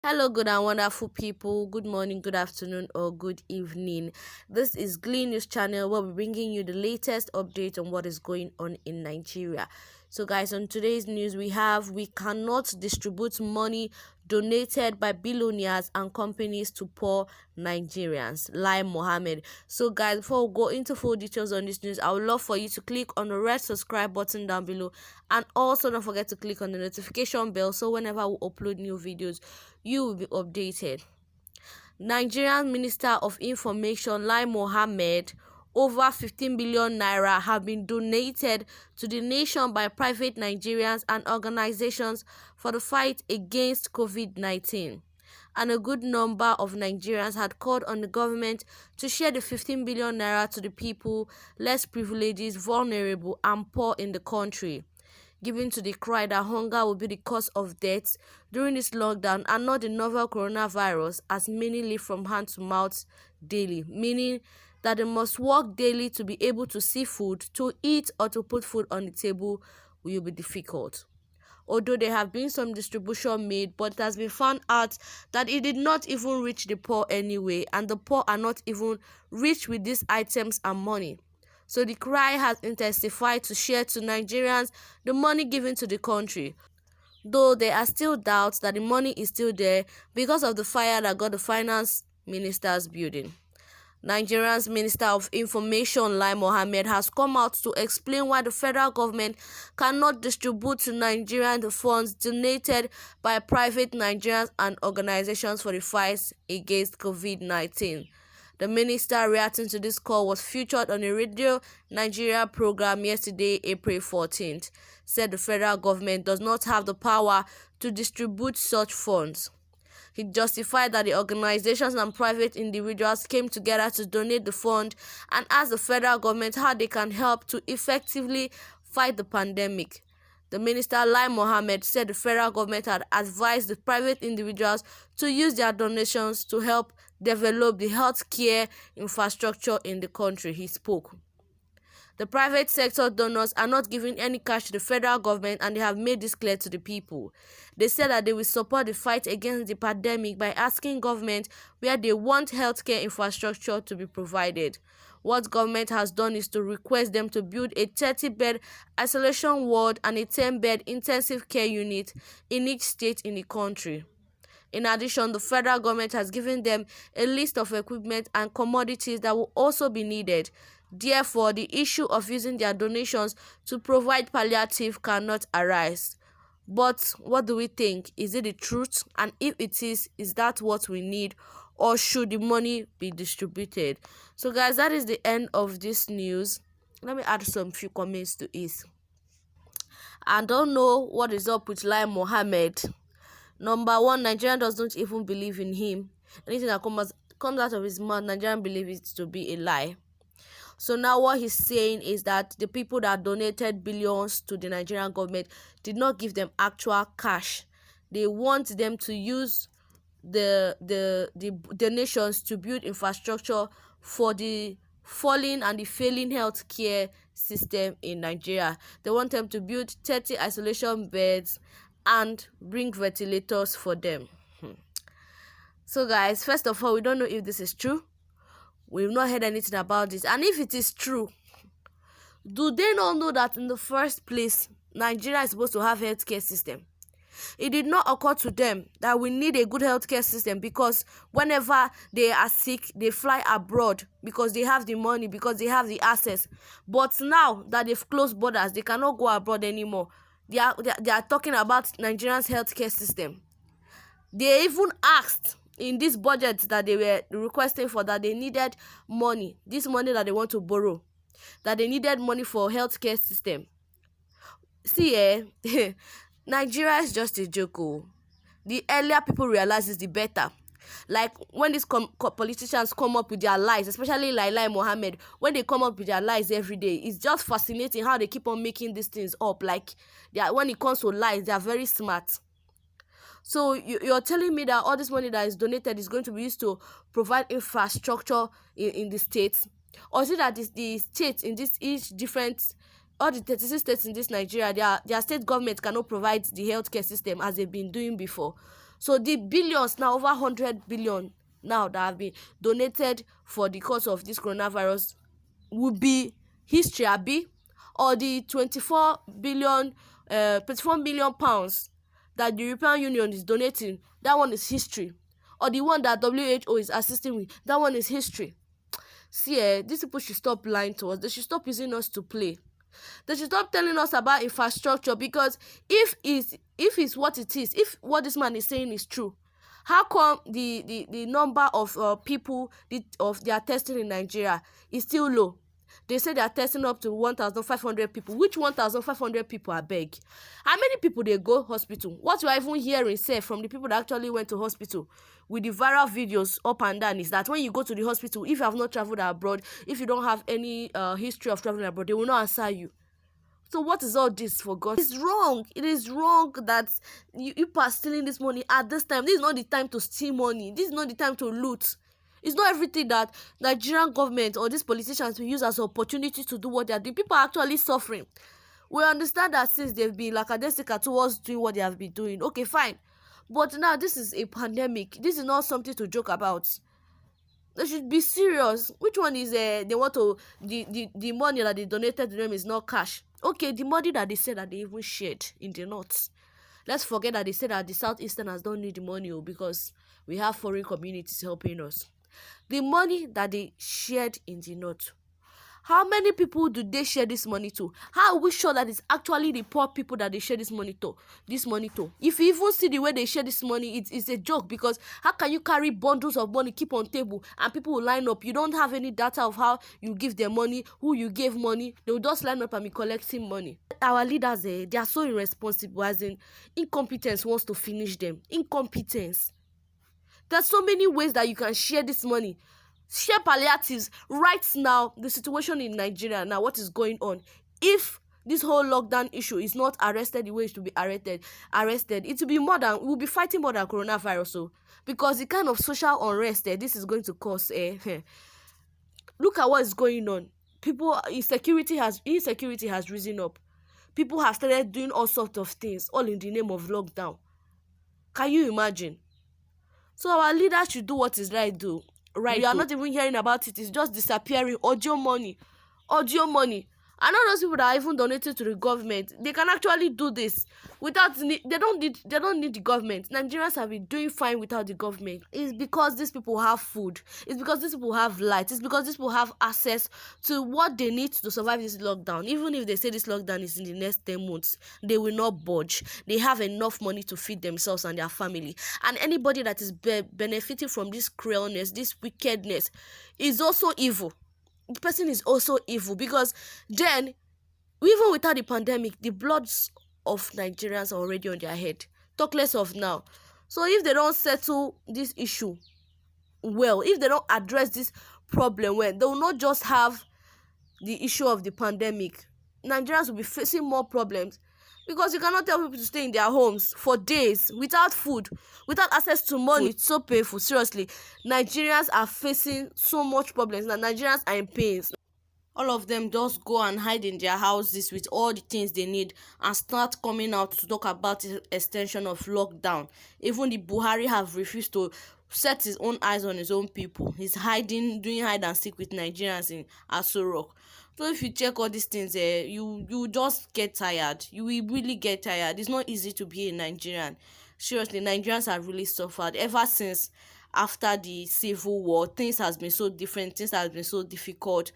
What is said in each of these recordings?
Hello, good and wonderful people. Good morning, good afternoon, or good evening. This is Glee News Channel where we're bringing you the latest update on what is going on in Nigeria. So, guys, on today's news, we cannot distribute money donated by billionaires and companies to poor Nigerians. Lai Mohammed. So, guys, before we go into full details on this news, I would love for you to click on the red subscribe button down below, and also don't forget to click on the notification bell so whenever we upload new videos, you will be updated. Nigerian Minister of Information Lai Mohammed, over 15 billion naira have been donated to the nation by private Nigerians and organizations for the fight against COVID-19. And a good number of Nigerians had called on the government to share the 15 billion naira to the people less privileged, vulnerable, and poor in the country, giving to the cry that hunger will be the cause of deaths during this lockdown and not the novel coronavirus, as many live from hand to mouth daily, meaning that they must work daily to be able to see food, to eat, or to put food on the table will be difficult. Although there have been some distribution made, but it has been found out that it did not even reach the poor anyway, and the poor are not even rich with these items and money. So the cry has intensified to share to Nigerians the money given to the country, though there are still doubts that the money is still there because of the fire that got the finance minister's building. Nigeria's Minister of Information Lai Mohammed has come out to explain why the federal government cannot distribute to Nigerians the funds donated by private Nigerians and organizations for the fight against COVID-19. The minister, reacting to this call, was featured on a Radio Nigeria program yesterday, April 14th, said the federal government does not have the power to distribute such funds. He justified that the organizations and private individuals came together to donate the fund and asked the federal government how they can help to effectively fight the pandemic. The minister, Lai Mohammed, said the federal government had advised the private individuals to use their donations to help develop the healthcare infrastructure in the country. He spoke. The private sector donors are not giving any cash to the federal government, and they have made this clear to the people. They said that they will support the fight against the pandemic by asking government where they want healthcare infrastructure to be provided. What government has done is to request them to build a 30-bed isolation ward and a 10-bed intensive care unit in each state in the country. In addition, the federal government has given them a list of equipment and commodities that will also be needed. Therefore, the issue of using their donations to provide palliative cannot arise. But what do we think? Is it the truth? And if it is that what we need? Or should the money be distributed? So guys, that is the end of this news. Let me add some few comments to it. I don't know what is up with Lai Mohammed. Number one, Nigeria doesn't even believe in him. Anything that comes out of his mouth, Nigerian believe it to be a lie. So now what he's saying is that the people that donated billions to the Nigerian government did not give them actual cash. They want them to use the donations to build infrastructure for the falling and the failing healthcare system in Nigeria. They want them to build 30 isolation beds and bring ventilators for them. So guys, first of all, we don't know if this is true. We've not heard anything about this. And if it is true, do they not know that in the first place, Nigeria is supposed to have a healthcare system? It did not occur to them that we need a good healthcare system, because whenever they are sick, they fly abroad because they have the money, because they have the access. But now that they've closed borders, they cannot go abroad anymore. They are talking about Nigeria's healthcare system. They even asked in this budget that they were requesting for, that they needed money, this money that they want to borrow, that they needed money for healthcare system. See, Nigeria is just a joke. The earlier people realize this, the better. Like when these politicians come up with their lies, especially like Lai Mohammed, when they come up with their lies every day, it's just fascinating how they keep on making these things up. Like when it comes to lies, they are very smart. So you're telling me that all this money that is donated is going to be used to provide infrastructure in the states? Or is it that the states in this each different, all the 36 states in this Nigeria, their state government cannot provide the healthcare system as they've been doing before? So the billions now, over 100 billion now that have been donated for the cause of this coronavirus will be history, abi? Or the 24 million pounds that the European Union is donating, that one is history? Or the one that WHO is assisting with, that one is history? See, these people should stop lying to us. They should stop using us to play. They should stop telling us about infrastructure, because if it's what it is, if what this man is saying is true, how come the number of people of their testing in Nigeria is still low? They say they are testing up to 1,500 people. Which 1,500 people, abeg? How many people they go hospital? What you are even hearing say from the people that actually went to hospital with the viral videos up and down is that when you go to the hospital, if you have not traveled abroad, if you don't have any history of traveling abroad, they will not answer you. So what is all this, for God? It's wrong. It is wrong that you are stealing this money at this time. This is not the time to steal money. This is not the time to loot. It's not everything that Nigerian government or these politicians will use as an opportunity to do what they are doing. People are actually suffering. We understand that since they've been lackadaisical towards doing what they have been doing. Okay, fine. But now this is a pandemic. This is not something to joke about. They should be serious. Which one is they want to the money that they donated to them is not cash? Okay, the money that they said that they even shared in the north. Let's forget that they said that the southeasterners don't need the money because we have foreign communities helping us. The money that they shared in the north, how many people do they share this money to? How are we sure that it's actually the poor people that they share this money to? If you even see the way they share this money, it's a joke, because how can you carry bundles of money, keep on table, and people will line up? You don't have any data of how you give them money, who you gave money. They will just line up and be collecting money. Our leaders, they are so irresponsible, as in incompetence wants to finish them. Incompetence. There's so many ways that you can share this money. Share palliatives. Right now, the situation in Nigeria, now what is going on, if this whole lockdown issue is not arrested the way it should be arrested, it will be more than, we'll be fighting more than coronavirus. So, because the kind of social unrest this is going to cause, look at what is going on. People, insecurity has risen up. People have started doing all sorts of things, all in the name of lockdown. Can you imagine? So our leaders should do what is right, do. Right. We are not even hearing about it. It's just disappearing. Audio money. I know those people that are even donated to the government, they can actually do this without they don't need the government. Nigerians have been doing fine without the government. It's because these people have food. It's because these people have light. It's because these people have access to what they need to survive this lockdown. Even if they say this lockdown is in the next 10 months, they will not budge. They have enough money to feed themselves and their family. And anybody that is benefiting from this cruelness, this wickedness, is also evil. The person is also evil, because then, even without the pandemic, the bloods of Nigerians are already on their head. Talk less of now. So if they don't settle this issue well, if they don't address this problem well, they will not just have the issue of the pandemic. Nigerians will be facing more problems, because you cannot tell people to stay in their homes for days without food, without access to money. It's so painful. Seriously, Nigerians are facing so much problems. Now Nigerians are in pain. All of them just go and hide in their houses with all the things they need and start coming out to talk about the extension of lockdown. Even the Buhari have refused to set his own eyes on his own people. He's hiding, doing hide and seek with Nigerians in Aso Rock. So if you check all these things, you just get tired. You will really get tired. It's not easy to be a Nigerian. Seriously, Nigerians have really suffered ever since after the civil war. Things has been so different. Things has been so difficult.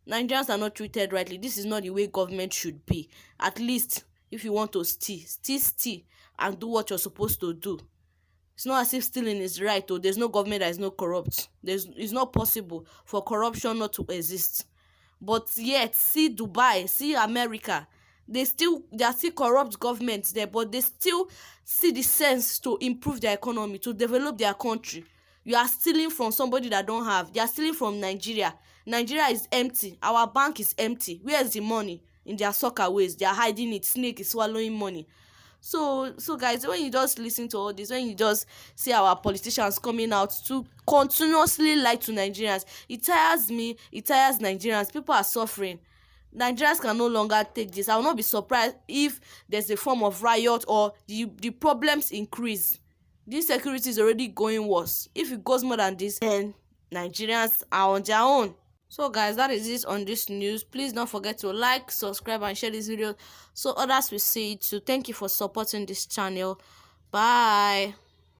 Nigerians are not treated rightly. This is not the way government should be. At least, if you want to steal and do what you're supposed to do. It's not as if stealing is right, or there's no government that is not corrupt. It's not possible for corruption not to exist. But yet, see Dubai, see America, they are still corrupt governments there, but they still see the sense to improve their economy, to develop their country. You are stealing from somebody that don't have. They are stealing from Nigeria. Nigeria is empty. Our bank is empty. Where is the money? In their soccer ways. They are hiding it. Snake is swallowing money. So guys, when you just listen to all this, when you just see our politicians coming out to continuously lie to Nigerians, it tires me, it tires Nigerians. People are suffering. Nigerians can no longer take this. I will not be surprised if there's a form of riot or the problems increase. This security is already going worse. If it goes more than this, then Nigerians are on their own. So guys, that is it on this news. Please don't forget to like, subscribe and share this video so others will see it. So thank you for supporting this channel. Bye.